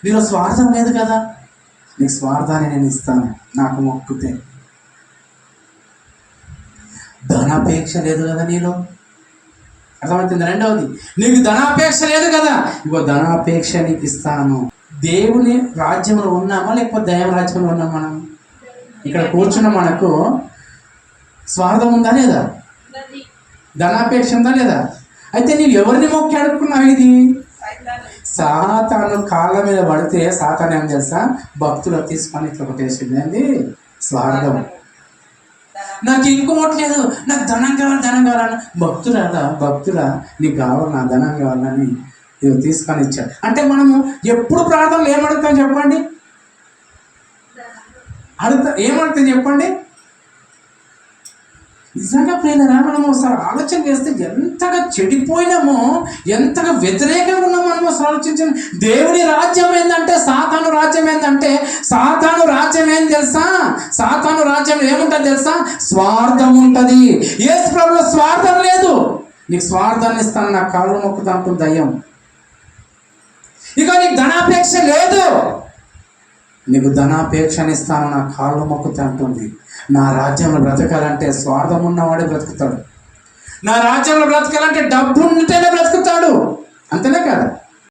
నీలో స్వార్థం లేదు కదా, నీకు స్వార్థాన్ని నేను ఇస్తాను నాకు మొక్కుతే. ధనాపేక్ష లేదు కదా నీలో, అర్థమవుతుంది. రెండవది, నీకు ధనాపేక్ష లేదు కదా, ఇగో ధనాపేక్ష నీకు ఇస్తాను. దేవుని రాజ్యంలో ఉన్నామా లేకపోతే దైవ రాజ్యంలో ఉన్నాం? మనం ఇక్కడ కూర్చున్న మనకు స్వార్థం ఉందా లేదా? ధనాపేక్ష ఉందా లేదా? అయితే నీవు ఎవరిని మొక్కి అడుగుకున్నావు? ఇది సాతాను కాళ్ళ మీద పడితే సాతాను ఏం తెలుసా, భక్తులు తీసుకొని ఇట్లా కొట్టేసింది. ఏంది? స్వార్థం. నాకు ఇంకోట్లేదు, నాకు ధనం కావాలని భక్తుడా నీకు కావాలి, నా ధనం కావాలని ఇవి తీసుకొని ఇచ్చాడు. అంటే మనము ఎప్పుడు ప్రార్థనలు ఏమడుగుతాం చెప్పండి? ఏమడుగుతాం చెప్పండి? నిజంగా ప్రియులారా, మనం ఒకసారి ఆలోచన చేస్తే ఎంతగా చెడిపోయినామో, ఎంతగా వ్యతిరేకంగా ఉన్నామో మనం ఒకసారి ఆలోచించండి. దేవుడి రాజ్యం ఏంటంటే సాతాను రాజ్యం ఏంటంటే, సాతాను రాజ్యం ఏం తెలుసా? సాతాను రాజ్యం ఏముంటుంది తెలుసా? స్వార్థం ఉంటుంది. యేసు ప్రభువులో స్వార్థం లేదు. నీకు స్వార్థాన్ని ఇస్తాను, నా కాళ్ళు మొక్కుతా అంటుంది దయ్యం. ఇక నీకు ధనాపేక్ష లేదు, నీకు ధనాపేక్షని ఇస్తాను, నా కాళ్ళు మొక్కుతా అంటుంది. నా రాజ్యంలో బ్రతకాలంటే స్వార్థం ఉన్నవాడే బ్రతుకుతాడు. నా రాజ్యంలో బ్రతకాలంటే డబ్బు ఉంటేనే బ్రతుకుతాడు. అంతేనే కదా?